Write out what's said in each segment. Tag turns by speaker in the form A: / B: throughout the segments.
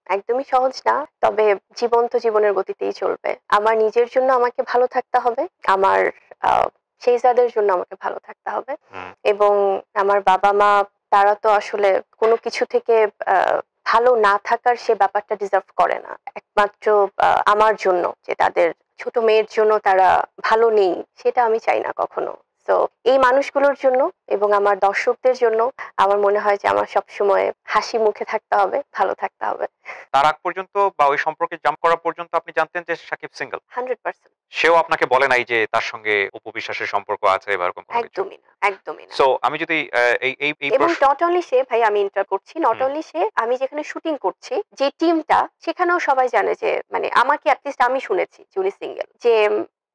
A: একদমই সহজ না। তবে জীবন তো জীবনের গতিতেই চলবে। আমার নিজের জন্য আমাকে ভালো থাকতে হবে। আমার আ শেহজাদের জন্য আমাকে ভালো থাকতে হবে। এবং আমার বাবা-মা তারা তো আসলে কোনো কিছু থেকে আ ভালো না থাকার সে ব্যাপারটা ডিজার্ভ করে না। একমাত্র আমার জন্য যে তাদের ছোট মেয়ের জন্য তারা ভালো নেই সেটা আমি চাই না কখনো। তো এই মানুষগুলোর জন্য এবং আমার দর্শকদের জন্য আমার মনে হয় যে আমার সবসময় হাসি মুখে থাকতে হবে, ভালো থাকতে হবে।
B: তার আগ পর্যন্ত বা ওই সম্পর্কে জাম্প করা পর্যন্ত আপনি জানতেন যে সাকিব সিঙ্গেল?
A: 100%
B: সেও আপনাকে বলে নাই যে তার সঙ্গে অপু বিশ্বাসের সম্পর্ক আছে বা এরকম কোনো কিছু?
A: একদমই না, একদমই না।
B: সো আমি যদি এই
A: এবং নট অনলি সে ভাই আমি ইন্টার করছি। নট
B: হুম,
A: অনলি সে আমি যেখানে শুটিং করছি যে টিমটা সেখানেও সবাই জানে যে মানে আমাকে এটলিস্ট আমি শুনেছি যে উনি সিঙ্গেল। যে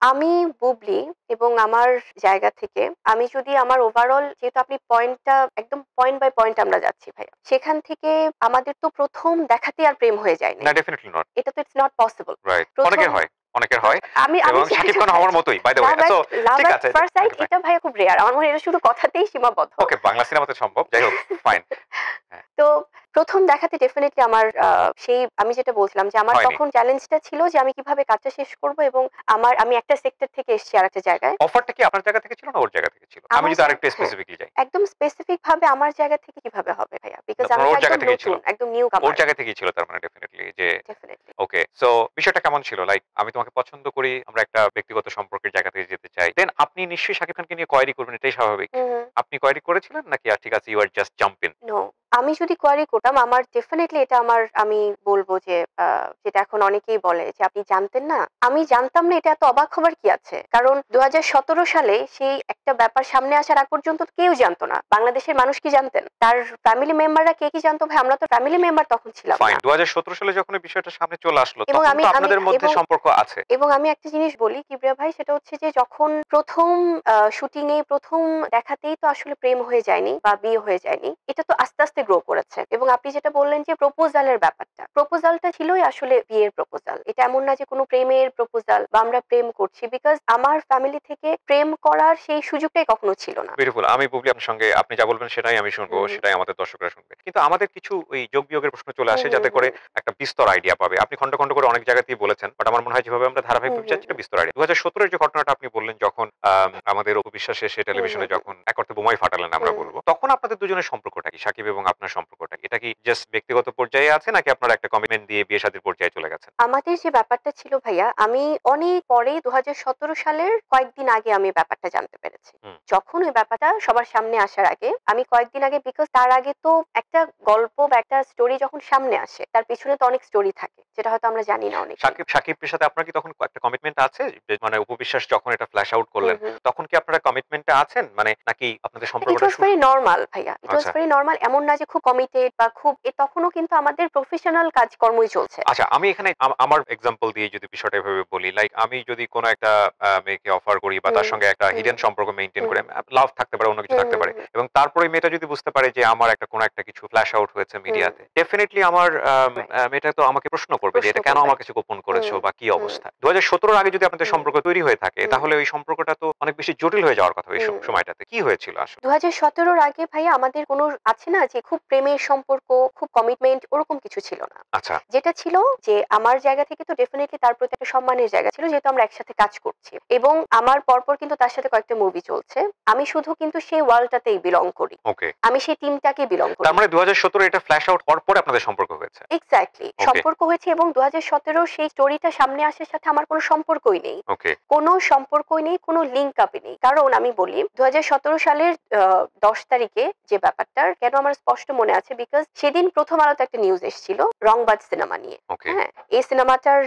A: আমি বুবলি এবং আমার জায়গা থেকে আমি যদি আমার ওভারঅল যেহেতু আপনি পয়েন্টটা একদম পয়েন্ট বাই পয়েন্ট আমরা যাচ্ছি ভাইয়া। সেখান থেকে আমাদের তো ১ম দেখাতেই আর প্রেম হয়ে যায়নি।
B: না ডেফিনিটলি নট।
A: এটা তো ইটস নট পসিবল।
B: রাইট।
A: ১ম
B: অনেকের হয়, অনেকের হয়।
A: আমি আমি
B: এবং শাকিব খান আমার মতোই by the way. So
A: love
B: ঠিক
A: এট
B: আছে।
A: First sight
B: okay fine.
A: এটা ভাইয়া খুব রেয়ার। আমার মনে হয় এটা শুধু কথাতেই সীমাবদ্ধ।
B: ওকে বাংলা সিনেমাতে সম্ভব। যাই হোক ফাইন। হ্যাঁ,
A: তো ১ম দেখাতে ডেফিনিটলি আমার সেই আমি যেটা বলছিলাম যে আমার
B: হয়নি।
A: তখন চ্যালেঞ্জটা ছিল যে আমি কিভাবে কাজটা শেষ করব এবং আমি একটা সেক্টর থেকে এসেছি আরেকটা জায়গায়।
B: অফারটা কি আপনার জায়গা থেকে ছিল না ওর জায়গা থেকে ছিল? আমি
A: আমার
B: যদি আরেকটু
A: হ্যাঁ,
B: স্পেসিফিকলি যাই।
A: একদম স্পেসিফিক ভাবে আমার জায়গা থেকে কিভাবে হবে ভাইয়া? বিকজ আমি
B: আপনার
A: তো
B: ওর জায়গা
A: একদম
B: থেকেই ছিল।
A: নতুন, একদম নিউ
B: ওর
A: কামার।
B: জায়গা থেকেই ছিল তার মানে ডেফিনিটলি যে
A: ডেফিনিটলি।
B: ওকে। সো বিষয়টা কেমন ছিল? লাইক আমি তোমাকে পছন্দ করি, আমরা একটা ব্যক্তিগত সম্পর্কের জায়গা থেকে যেতে চাই। দেন আপনি নিশ্চয়ই শাকিব খানকে নিয়ে কোয়েরি করবেন এটাই স্বাভাবিক।
A: হুম, হুম।
B: আপনি কোয়েরি করেছিলেন নাকি ঠিক আছে you are just jump in?
A: No. আমি যদি কোয়ারি করতাম আমার ডেফিনিটলি এটা আমি বলব যে যেটা এখন অনেকেই বলে যে আপনি জানতেন না? আমি জানতাম না এটা এত অবাক হবার কি আছে? কারণ ২০১৭ সালে সেই একটা ব্যাপার সামনে আসার আগ পর্যন্ত কেউ জানতো না। বাংলাদেশের মানুষ কি জানতেন? তার ফ্যামিলি মেম্বাররা কে কি জানতো ভাই আমরা তো ফ্যামিলি মেম্বার তখন ছিলাম
B: ফাইন।
A: না।
B: ২০১৭ সালে যখন এই বিষয়টা সামনে চলে আসলো
A: এবং
B: তখন
A: আমি
B: তো
A: আমি
B: আপনাদের মধ্যে
A: এবং
B: সম্পর্ক আছে।
A: এবং আমি একটা জিনিস বলি কিবরিয়া ভাই সেটা হচ্ছে যে যখন ১ম শুটিং এ ১ম দেখাতেই তো আসলে প্রেম হয়ে যায়নি বা বিয়ে হয়ে যায়নি। এটা তো আস্তে, আস্তে গ্রো করেছে। এবং আপনি যেটা বললেন যে প্রপোজাল এর ব্যাপারটা। প্রপোজালটা ছিলই আসলে বিয়ের প্রপোজাল। এটা এমন না যে কোনো প্রেমের প্রপোজাল বা আমরা প্রেম করছি। বিকজ আমার ফ্যামিলি থেকে প্রেম করার সেই সুযোগটাই কখনো ছিল না।
B: বিউটিফুল। আমি বুবলি আপনার সঙ্গে আপনি যা বলবেন সেটাই আমি শুনবো,
A: হুম,
B: সেটাই আমাদের দর্শকরা শুনবে। কিন্তু আমাদের কিছু ওই যোগ বিয়োগের প্রশ্ন চলে
A: হুম,
B: আসে
A: হুম,
B: যাতে করে
A: হুম,
B: একটা বিস্তর আইডিয়া পাবে। আপনি খন্ড, খন্ড করে অনেক জায়গাতেই বলেছেন। বাট আমার মনে হয় যেভাবে আমরা
A: হুম,
B: ধারাবাহিকভাবে
A: হুম,
B: যাচ্ছি
A: হুম,
B: এটা বিস্তর আইডিয়া। ২০১৭ এর যে ঘটনাটা আপনি বললেন যখন আমাদের অপু বিশ্বাস এসে
A: হুম,
B: টেলিভিশনে
A: হুম, হুম,
B: যখন এক অর্থে বোমাই ফাটালেন আমরা
A: হুম।
B: বলব। তখন আপনাদের দুজনের সম্পর্কটা কি? সাকিব এবং আপনার সম্পর্কটা কি? এটা কি জাস্ট ব্যক্তিগত পর্যায়ে আছে নাকি আপনারা একটা কমিটমেন্ট দিয়ে বিয়ে শাদীর পর্যায়ে চলে গেছেন?
A: আমাদের যে ব্যাপারটা ছিল ভাইয়া, আমি অনেক পরে ২০১৭ সালের কয়েকদিন আগে আমি ব্যাপারটা জানতে পেরেছি।
B: হুম।
A: যখন ওই ব্যাপারটা সবার সামনে আসার আগে, আমি কয়েকদিন আগে বিকজ তার আগে তো একটা গল্প বা একটা স্টোরি যখন সামনে আসে, তার পেছনে তো অনেক স্টোরি থাকে। যেটা হয়তো আমরা জানি না অনেকেই।
B: সাকিবের সাথে আপনার কি তখন একটা কমিটমেন্ট আছে? যে মানে অপু বিশ্বাস যখন এটা ফ্ল্যাশ আউট
A: হুম,
B: করলেন,
A: হুম।
B: তখন কি আপনারা কমিটমেন্ট এ আছেন? মানে নাকি আপনাদের
A: ইট
B: সম্পর্কটা
A: ওয়াজ ভেরি নরমাল ভাইয়া। ইট ওয়াজ
B: আচ্ছা।
A: Very normal. এমন না যে খুব কমিটেড বা খুব তখনও কিন্তু আমাদের প্রফেশনাল কাজকর্মই চলছে।
B: আচ্ছা, আমি এখানে আমার এক্সাম্পল দিয়ে যদি বিষয়টা এভাবে বলি, লাইক আমি যদি কোন একটা মেয়েকে অফার করি বা তার
A: হুম,
B: সঙ্গে একটা
A: হুম,
B: হিডেন সম্পর্ক মেইনটেইন
A: হুম,
B: করে লাভ থাকতে পারে, অন্য কিছু
A: হুম,
B: থাকতে
A: হুম,
B: পারে।
A: হুম,
B: এবং তারপরে মেয়েটা যদি বুঝতে পারে যে আমার একটা কোন একটা কিছু ফ্ল্যাশ আউট হয়েছে
A: হুম,
B: মিডিয়াতে। ডেফিনিটলি আমার
A: রাইট।
B: মেয়েটা তো আমাকে প্রশ্ন করবে যে
A: প্রশ্ন
B: এটা কেন
A: করবে।
B: আমার কাছে গোপন করেছো
A: হুম,
B: বা কি
A: হুম,
B: অবস্থা। ২০১৭ এর আগে যদি আপনাদের
A: হুম,
B: সম্পর্ক তৈরি হয়ে থাকে
A: হুম,
B: তাহলে ওই সম্পর্কটা তো অনেক বেশি জটিল হয়ে যাওয়ার কথা ওই
A: হুম।
B: সময়টাতে। কি হয়েছিল আসলে?
A: ২০১৭ র আগে ভাইয়া আমাদের কোনো আছে না যে খুব প্রেমের সম্পর্ক, খুব কমিটমেন্ট ওরকম কিছু ছিল না।
B: আচ্ছা,
A: যেটা ছিল যে আমার জায়গা থেকে তো ডেফিনিটলি তার প্রতি একটা সম্মানের জায়গা ছিল যেহেতু আমরা একসাথে কাজ করছি। এবং আমার পরপর কিন্তু তার সাথে কয়েকটা মুভি চলছে। আমি শুধু কিন্তু সেই ওয়ার্ল্ডটাতেই বিলং করি।
B: ওকে।
A: আমি সেই টিমটাকে বিলং
B: তার
A: করি।
B: মানে ২০১৭ এটা ফ্ল্যাশ আউট হওয়ার পরে আপনাদের সম্পর্ক হয়েছে।
A: এক্সাক্টলি
B: ওকে,
A: সম্পর্ক হয়েছে এবং ২০১৭ সেই স্টোরিটা সামনে আসার সাথে আমার কোনো সম্পর্কই নেই।
B: ওকে,
A: কোনো সম্পর্কই নেই, কোনো লিঙ্ক আপই নেই। কারণ আমি বলি ২০১৭ সালের ১০ তারিখে যে ব্যাপারটার কেন আমার স্পষ্ট মনে আছে বিকজ সেদিন প্রথম আলোতে একটা নিউজ এসেছিল রংবাজ সিনেমা নিয়ে।
B: ওকে।
A: হ্যাঁ? এই সিনেমাটার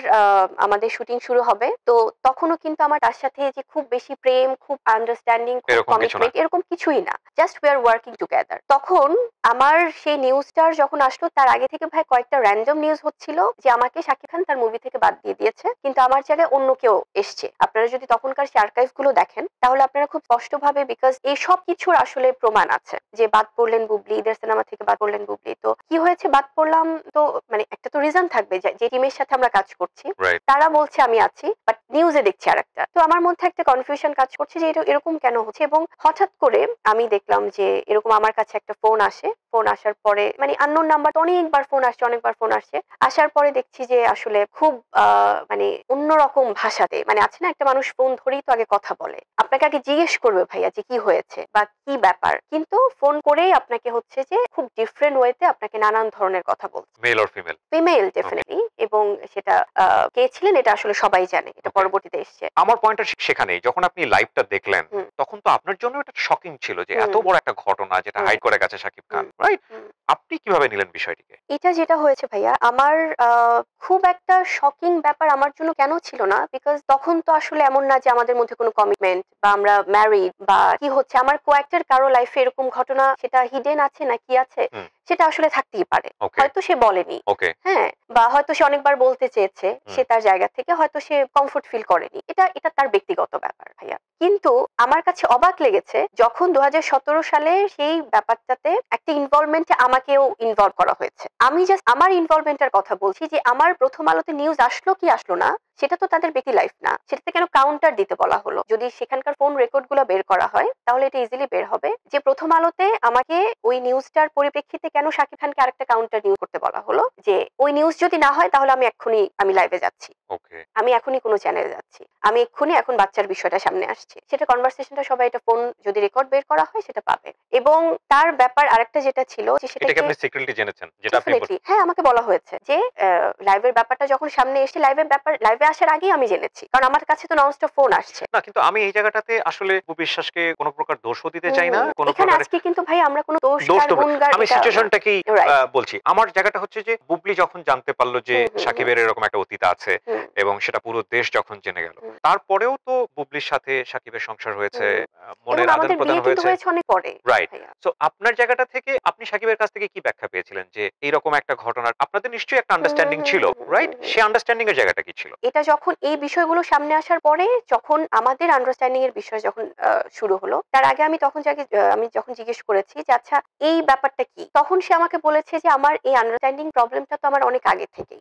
A: আমাদের শুটিং শুরু হবে। তো তখনও কিন্তু আমার তার সাথে যে খুব বেশি প্রেম, খুব আন্ডারস্ট্যান্ডিং, খুব
B: এরকম কিছু না।
A: কমিটমেন্ট এরকম কিছুই না। Just we are working together. তখন আমার সেই নিউজটার যখন আসলো তার আগে থেকে ভাই কয়েকটা র‍্যান্ডম নিউজ হচ্ছিল যে আমাকে শাকিব খান তার মুভি থেকে বাদ দিয়ে দিয়েছে। কিন্তু আমার জায়গায় অন্য কেউ এসছে। আপনারা যদি তখনকার সেই আর্কাইভ গুলো দেখেন তাহলে আপনারা খুব স্পষ্টভাবে বিকজ এই সব কিছুর আসলে প্রমাণ আছে। যে বাদ পড়লেন বুবলি, ঈদের সিনেমা থেকে বাদ পড়লেন বুবলি। তো কি হয়েছে বাদ পড়লাম তো মানে একটা তো রিজন থাকবে যে টিমের সাথে আমরা কাজ করছি
B: রাইট
A: তারা বলছে আমি আছি, বাট নিউজে দেখছি আরেকটা। তো আমার মধ্যে একটা কনফিউশন কাজ করছে যে এটা এরকম কেন হচ্ছে। এবং হঠাৎ করে আমি দেখলাম যে এরকম আমার কাছে একটা ফোন আসে। ফোন আসার পরে মানে আননোন নাম্বার, অনেকবার ফোন আসছে, অনেকবার ফোন আসছে। আসার পরে দেখছি যে আসলে খুব মানে অন্যরকম ভাষাতে, মানে আছে না একটা মানুষ ফোন ধরেই তো আগে কথা বলে, আপনাকে আগে জিজ্ঞেস করবে ভাইয়া যে কি হয়েছে বা কি ব্যাপার, কিন্তু ফোন করেই আপনাকে হচ্ছে যে খুব ডিফারেন্ট ওয়েতে আপনাকে নানান ধরনের কথা বলছে।
B: Male or female?
A: Female definitely. এবং সেটা কে ছিলেন এটা আসলে সবাই জানে, এটা
B: Okay.
A: পরবর্তীতে এসছে।
B: আমার পয়েন্টটা সেখানেই, যখন আপনি লাইভটা দেখলেন
A: হুম।
B: তখন তো আপনার জন্য এটা শকিং ছিল যে এত
A: হুম।
B: বড় একটা ঘটনা যেটা
A: হুম।
B: হাইড করে গেছে শাকিব খান,
A: হুম।
B: রাইট?
A: হুম।
B: আপনি কিভাবে নিলেন বিষয়টিকে?
A: এটা যেটা হয়েছে ভাইয়া, আমার খুব একটা শকিং ব্যাপার আমার জন্য কেন ছিল না, বিকজ তখন তো আসলে এমন না যে আমাদের মধ্যে কোনো কমিটমেন্ট বা আমরা ম্যারিড বা কি হচ্ছে। আমার কোয়াক্টের কারো লাইফে এরকম ঘটনা সেটা হিডেন আছে না কি আছে
B: হুম।
A: সেটা আসলে থাকতেই পারে।
B: ওকে
A: হয়তো সে বলেনি,
B: ওকে
A: হ্যাঁ, বা হয়তো সে অনেকবার বলতে চেয়েছে, সে তার জায়গা থেকে হয়তো সে কমফোর্ট ফিল করেনি, এটা এটা তার ব্যক্তিগত ব্যাপার ভাইয়া। কিন্তু আমার কাছে অবাক লেগেছে যখন 2017 সালে সেই ব্যাপারটাতে একটা ইনভলভমেন্টে আমাকেও ইনভলভ করা হয়েছে। আমি জাস্ট আমার ইনভলভমেন্টের কথা বলছি যে আমার প্রথম আলোতে নিউজ আসলো কি আসলো না সেটা তো তাদের ব্যক্তি লাইফ না, সেটাতে কেন কাউন্টার দিতে বলা হলো। যদি সেখানকার ফোন রেকর্ড গুলো বের করা হয় তাহলে এটা ইজিলি বের হবে যে প্রথম আলোতে আমাকে ওই নিউজটার পরিপ্রেক্ষিতে কেন শাকিব খানকে আরেকটা কাউন্টার নিউজ করতে বলা হলো, যে ওই নিউজ যদি না হয় তাহলে আমি লাইভে যাচ্ছি,
B: ওকে
A: আমি এখনই কোনো চ্যানেলে যাচ্ছি, আমি এক্ষুনি এখন বাচ্চার বিষয়টা সামনে আসছে, সেটা কনভারসেশনটা সবাই এটা ফোন যদি রেকর্ড বের করা হয় সেটা পাবে। এবং তার ব্যাপার আরেকটা যেটা ছিল যে
B: এটাকে
A: সেটাকে
B: আপনি সিক্রেটলি জেনেছেন যেটা আপনি
A: ডেফিনেটলি, হ্যাঁ, আমাকে বলা হয়েছে যে লাইভের ব্যাপারটা যখন সামনে এসে লাইভে আসার আগেই আমি জেনেছি, কারণ আমার কাছে তো ননস্টপ ফোন আসছে।
B: না, কিন্তু আমি এই জায়গাটাতে আসলে অপু বিশ্বাসকে কোনো প্রকার দোষও দিতে চাই না, কোনো
A: এখানে
B: প্রকার
A: আজকে কিন্তু ভাই আমরা কোনো দোষ
B: দোষ
A: আর
B: তো
A: গুণগার
B: আমি
A: এটা না।
B: সিচুয়েশনটাকেই
A: Right.
B: বলছি। আমার জায়গাটা হচ্ছে যে বুবলি যখন জানতে পারলো যে
A: হুম, হুম,
B: সাকিবের এরকম একটা অতীত আছে
A: হুম,
B: এবং সেটা পুরো দেশ যখন জেনে গেল,
A: হুম,
B: তারপরেও তো বুবলির সাথে সাকিবের সংসার হয়েছে,
A: হুম। এবং
B: মনের আদান
A: আমাদের
B: প্রদান
A: বিয়ে কিন্তু
B: হয়েছে,
A: হয়েছে অনেক পরে
B: রাইট?
A: ভাইয়া।
B: সো আপনার জায়গাটা থেকে আপনি সাকিবের কাছ থেকে কি ব্যাখ্যা পেয়েছিলেন যে এইরকম একটা ঘটনার আপনাদের নিশ্চয়ই একটা
A: হুম, হুম,
B: আন্ডারস্ট্যান্ডিং
A: হুম,
B: ছিল,
A: হুম, হুম,
B: রাইট?
A: হুম, হুম।
B: সে আন্ডারস্ট্যান্ডিং এর জায়গাটা কি ছিল?
A: এটা যখন এই বিষয়গুলো সামনে আসার পরে, যখন আমাদের আন্ডারস্ট্যান্ডিং এর বিষয় যখন শুরু হলো, তার আগে আমি যখন জিজ্ঞেস করেছি যে আচ্ছা এই ব্যাপারটা কি, তখন সে আমাকে বলেছে যে আমার এই আন্ডারস্ট্যান্ডিং প্রবলেমটা তো আমার অনেক আগে থেকেই।